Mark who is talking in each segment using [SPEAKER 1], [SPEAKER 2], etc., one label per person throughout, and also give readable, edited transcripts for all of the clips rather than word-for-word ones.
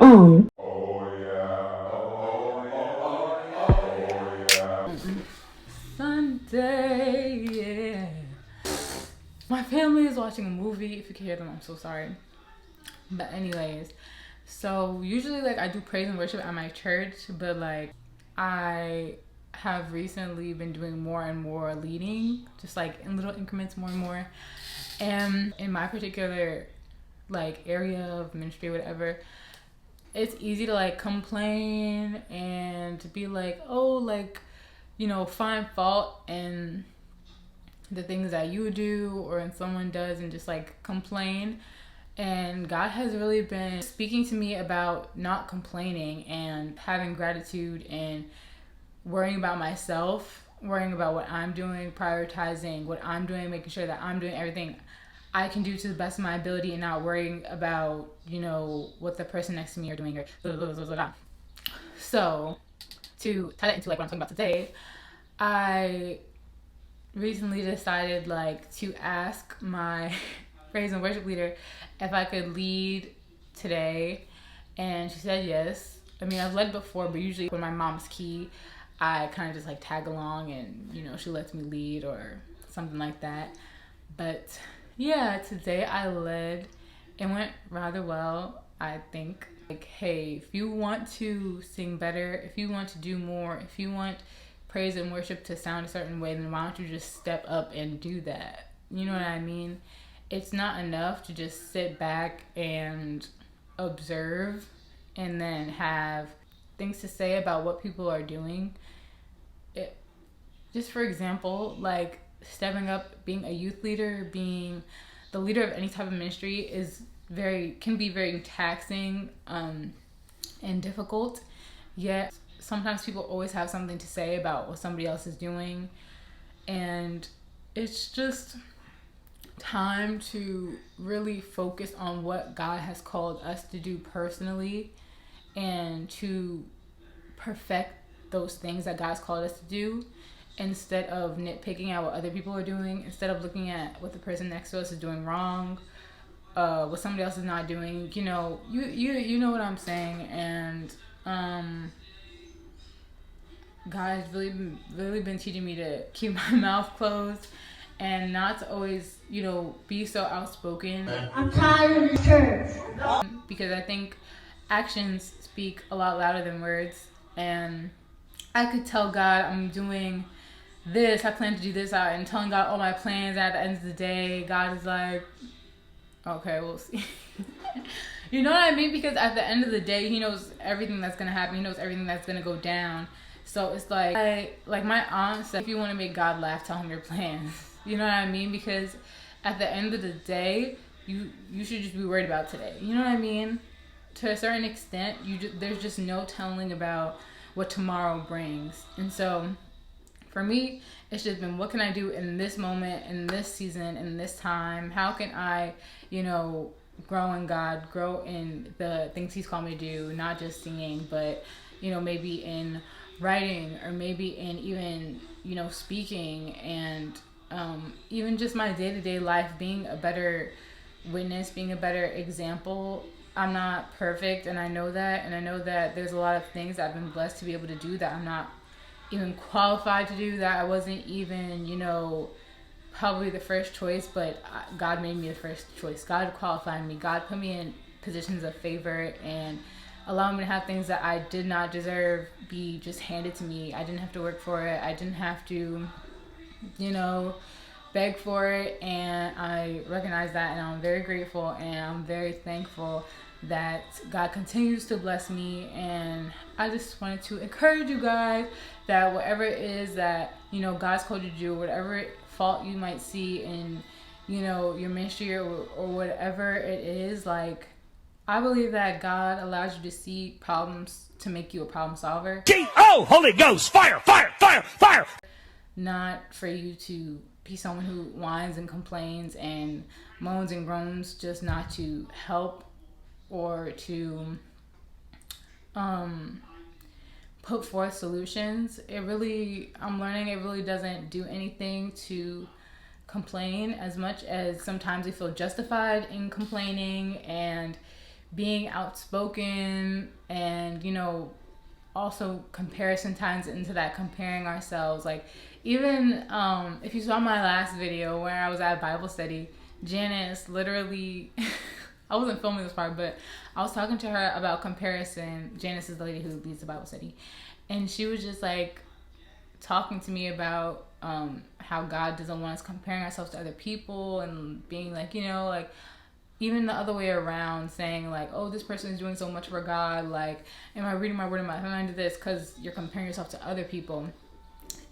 [SPEAKER 1] on.
[SPEAKER 2] Sunday, yeah. My family is watching a movie. If you can hear them, I'm so sorry. But anyways, so usually like I do praise and worship at my church, but like I have recently been doing more and more leading, just like in little increments, more and more. And in my particular like area of ministry, whatever, it's easy to like complain and to be like, oh, like, you know, find fault in the things that you do or in someone does and just like complain. And God has really been speaking to me about not complaining and having gratitude and worrying about myself, worrying about what I'm doing, prioritizing what I'm doing, making sure that I'm doing everything I can do to the best of my ability and not worrying about, you know, what the person next to me are doing or blah, blah, blah, blah, blah. So to tie that into like what I'm talking about today, I recently decided like to ask my praise and worship leader if I could lead today, and she said yes. I mean, I've led before, but usually when my mom's key, I kind of just like tag along and, you know, she lets me lead or something like that. But yeah, today I led. It went rather well, I think. Like, hey, if you want to sing better, if you want to do more, if you want praise and worship to sound a certain way, then why don't you just step up and do that? You know what I mean? It's not enough to just sit back and observe and then have things to say about what people are doing. Just for example, like stepping up, being a youth leader, being the leader of any type of ministry can be very taxing and difficult. Yet sometimes people always have something to say about what somebody else is doing, and it's just time to really focus on what God has called us to do personally and to perfect those things that God's called us to do, instead of nitpicking at what other people are doing, instead of looking at what the person next to us is doing wrong, what somebody else is not doing. You know, you know what I'm saying. And God has really been teaching me to keep my mouth closed and not to always, you know, be so outspoken.
[SPEAKER 1] I'm tired of church.
[SPEAKER 2] Because I think actions speak a lot louder than words. And I could tell God I'm doing this, I plan to do this out, and telling God all my plans. At the end of the day, God is like, okay, we'll see. You know what I mean? Because at the end of the day, He knows everything that's gonna happen. He knows everything that's gonna go down. So it's like my aunt said, if you want to make God laugh, tell Him your plans. You know what I mean? Because at the end of the day, you should just be worried about today. You know what I mean? To a certain extent, there's just no telling about what tomorrow brings. And so for me, it's just been, what can I do in this moment, in this season, in this time? How can I, you know, grow in God, grow in the things He's called me to do, not just singing, but, you know, maybe in writing, or maybe in even, you know, speaking, and even just my day-to-day life, being a better witness, being a better example. I'm not perfect, and I know that, and I know that there's a lot of things I've been blessed to be able to do that I'm not even qualified to do, that I wasn't even, you know, probably the first choice, but God made me the first choice. God qualified me. God put me in positions of favor and allowed me to have things that I did not deserve be just handed to me. I didn't have to work for it. I didn't have to, you know, beg for it, and I recognize that, and I'm very grateful, and I'm very thankful that God continues to bless me. And I just wanted to encourage you guys that whatever it is that, you know, God's called you to do, whatever fault you might see in, you know, your ministry, or whatever it is, like, I believe that God allows you to see problems to make you a problem solver.
[SPEAKER 3] G-O! Holy Ghost! Fire! Fire! Fire! Fire!
[SPEAKER 2] Not for you to be someone who whines and complains and moans and groans, just not to help or to put forth solutions. I'm learning it really doesn't do anything to complain as much as sometimes we feel justified in complaining and being outspoken, and also comparison ties into that, comparing ourselves. Like, even if you saw my last video where I was at Bible study, Janice literally I wasn't filming this part, but I was talking to her about comparison. Janice is the lady who leads the Bible study, and she was just like talking to me about how God doesn't want us comparing ourselves to other people, and being like, like, even the other way around, saying like, oh, this person is doing so much for God, like, am I reading my word, am I doing this, because you're comparing yourself to other people.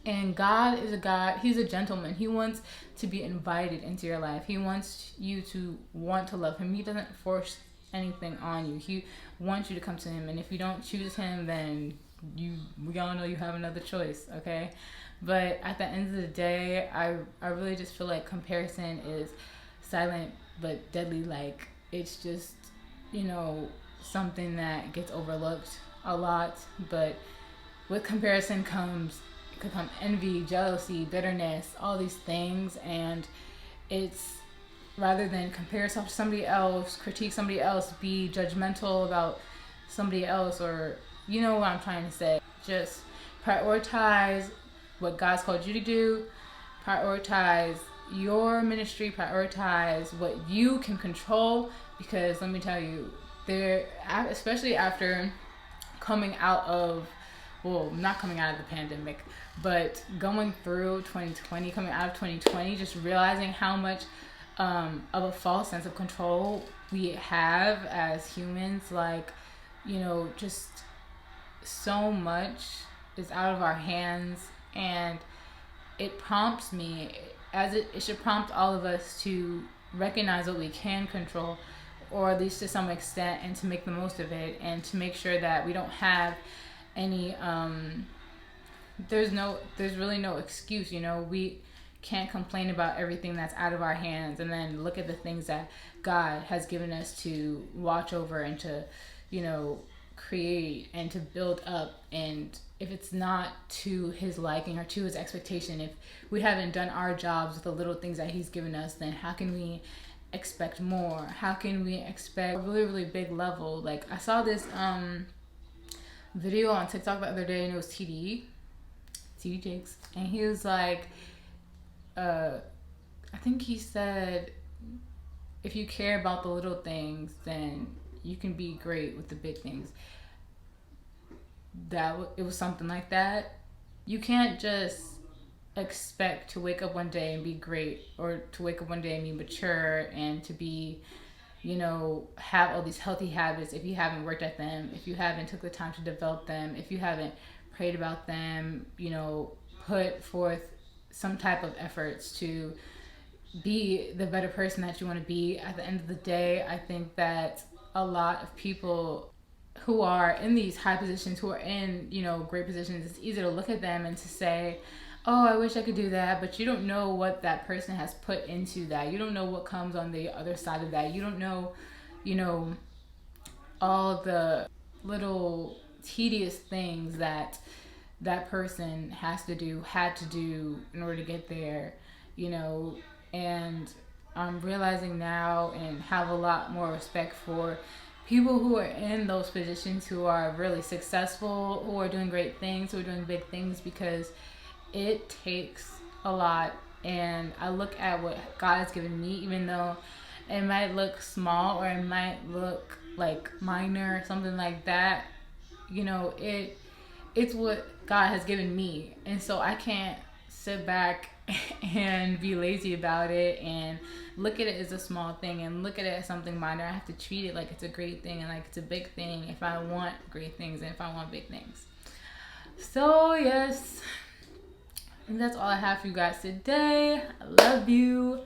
[SPEAKER 2] And God is a God, he's a gentleman. He wants to be invited into your life. He wants you to want to love him. He doesn't force anything on you. He wants you to come to him. And if you don't choose him, then we all know you have another choice, okay? But at the end of the day, I really just feel like comparison is silent but deadly. Like, it's just, something that gets overlooked a lot. But with comparison could come envy, jealousy, bitterness, all these things. And it's, rather than compare yourself to somebody else, critique somebody else, be judgmental about somebody else, or you know what I'm trying to say, just prioritize what God's called you to do, prioritize your ministry, prioritize what you can control. Because let me tell you, especially after coming out of, well, not coming out of the pandemic, but going through 2020, coming out of 2020, just realizing how much of a false sense of control we have as humans. Like, just so much is out of our hands. And it prompts me, as it should prompt all of us, to recognize what we can control, or at least to some extent, and to make the most of it, and to make sure that we don't have any there's really no excuse. We can't complain about everything that's out of our hands, and then look at the things that God has given us to watch over and to create and to build up. And if it's not to his liking or to his expectation, if we haven't done our jobs with the little things that he's given us, then how can we expect more? How can we expect a really, really big level? Like, I saw this video on TikTok the other day, and it was TD Jakes, and he was like, I think he said, if you care about the little things, then you can be great with the big things. It was something like that. You can't just expect to wake up one day and be great, or to wake up one day and be mature, and to be, have all these healthy habits if you haven't worked at them, if you haven't took the time to develop them, if you haven't prayed about them, put forth some type of efforts to be the better person that you want to be. At the end of the day, I think that a lot of people who are in these high positions, who are in, great positions, it's easy to look at them and to say, oh, I wish I could do that. But you don't know what that person has put into that. You don't know what comes on the other side of that. You don't know, all the little tedious things that person had to do in order to get there, and I'm realizing now, and have a lot more respect for people who are in those positions, who are really successful, who are doing great things, who are doing big things, because it takes a lot. And I look at what God has given me, even though it might look small, or it might look like minor or something like that, it's what God has given me. And so I can't sit back and be lazy about it and look at it as a small thing and look at it as something minor. I have to treat it like it's a great thing and like it's a big thing if I want great things and if I want big things. So yes, and that's all I have for you guys today. I love you.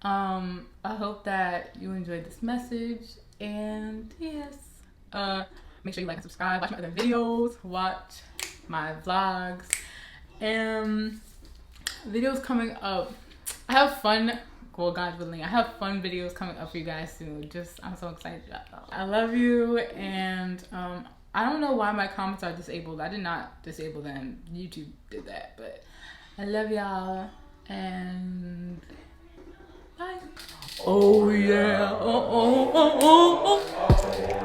[SPEAKER 2] I hope that you enjoyed this message, and yes, make sure you like and subscribe, watch my other videos, watch my vlogs, and videos coming up. I have fun, well, God willing, I have fun videos coming up for you guys soon. I'm so excited about that. I love you, and I don't know why my comments are disabled. I did not disable them. YouTube did that, but I love y'all, and bye. Oh yeah, oh, oh, oh, oh, oh.